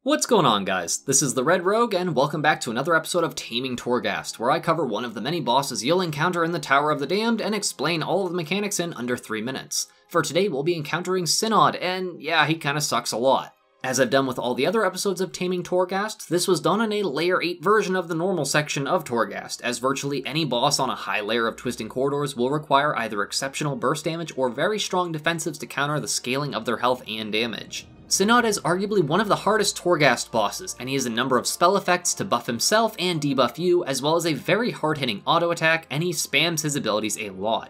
What's going on, guys? This is the Red Rogue, and welcome back to another episode of Taming Torghast, where I cover one of the many bosses you'll encounter in the Tower of the Damned and explain all of the mechanics in under 3 minutes. For today, we'll be encountering Synod, and yeah, he kinda sucks a lot. As I've done with all the other episodes of Taming Torghast, this was done on a Layer 8 version of the normal section of Torghast, as virtually any boss on a high layer of Twisting Corridors will require either exceptional burst damage or very strong defensives to counter the scaling of their health and damage. Synod is arguably one of the hardest Torghast bosses, and he has a number of spell effects to buff himself and debuff you, as well as a very hard-hitting auto attack, and he spams his abilities a lot.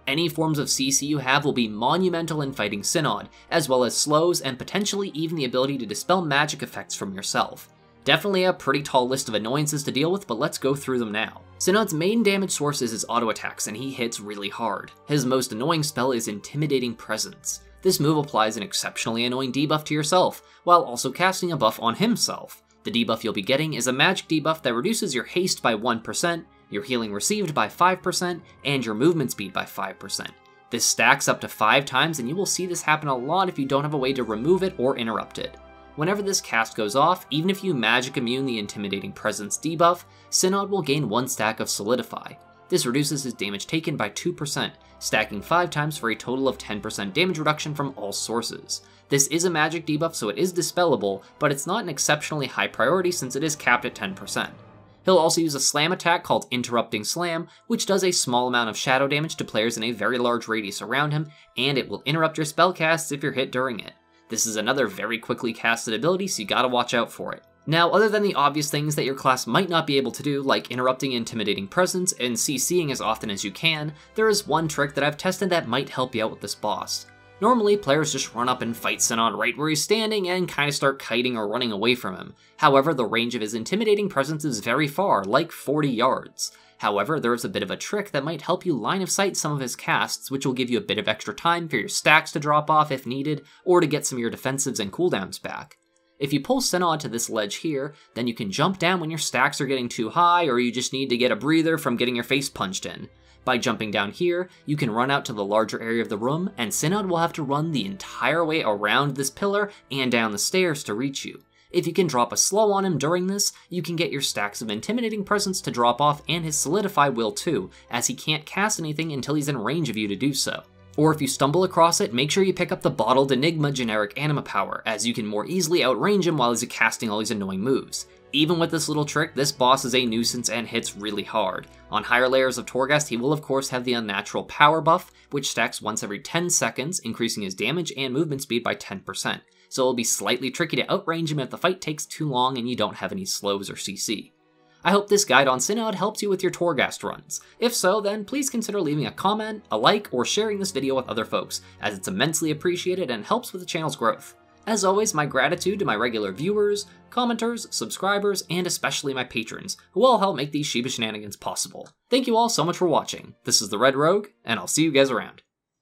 Any forms of CC you have will be monumental in fighting Synod, as well as slows and potentially even the ability to dispel magic effects from yourself. Definitely a pretty tall list of annoyances to deal with, but let's go through them now. Synod's main damage source is his auto attacks, and he hits really hard. His most annoying spell is Intimidating Presence. This move applies an exceptionally annoying debuff to yourself, while also casting a buff on himself. The debuff you'll be getting is a magic debuff that reduces your haste by 1%, your healing received by 5%, and your movement speed by 5%. This stacks up to 5 times, and you will see this happen a lot if you don't have a way to remove it or interrupt it. Whenever this cast goes off, even if you magic immune the Intimidating Presence debuff, Synod will gain 1 stack of Solidify. This reduces his damage taken by 2%, stacking 5 times for a total of 10% damage reduction from all sources. This is a magic debuff, so it is dispellable, but it's not an exceptionally high priority since it is capped at 10%. He'll also use a slam attack called Interrupting Slam, which does a small amount of shadow damage to players in a very large radius around him, and it will interrupt your spellcasts if you're hit during it. This is another very quickly casted ability, so you gotta watch out for it. Now, other than the obvious things that your class might not be able to do, like interrupting Intimidating Presence and CCing as often as you can, there is one trick that I've tested that might help you out with this boss. Normally, players just run up and fight Synod right where he's standing and kinda start kiting or running away from him. However, the range of his Intimidating Presence is very far, like 40 yards. However, there is a bit of a trick that might help you line of sight some of his casts, which will give you a bit of extra time for your stacks to drop off if needed, or to get some of your defensives and cooldowns back. If you pull Synod to this ledge here, then you can jump down when your stacks are getting too high, or you just need to get a breather from getting your face punched in. By jumping down here, you can run out to the larger area of the room, and Synod will have to run the entire way around this pillar and down the stairs to reach you. If you can drop a slow on him during this, you can get your stacks of Intimidating Presence to drop off, and his Solidify will too, as he can't cast anything until he's in range of you to do so. Or if you stumble across it, make sure you pick up the Bottled Enigma generic anima power, as you can more easily outrange him while he's casting all these annoying moves. Even with this little trick, this boss is a nuisance and hits really hard. On higher layers of Torghast, he will of course have the Unnatural Power buff, which stacks once every 10 seconds, increasing his damage and movement speed by 10%. So it'll be slightly tricky to outrange him if the fight takes too long and you don't have any slows or CC. I hope this guide on Synod helps you with your Torghast runs. If so, then please consider leaving a comment, a like, or sharing this video with other folks, as it's immensely appreciated and helps with the channel's growth. As always, my gratitude to my regular viewers, commenters, subscribers, and especially my patrons, who all help make these Shiba Shenanigans possible. Thank you all so much for watching. This is the Red Rogue, and I'll see you guys around.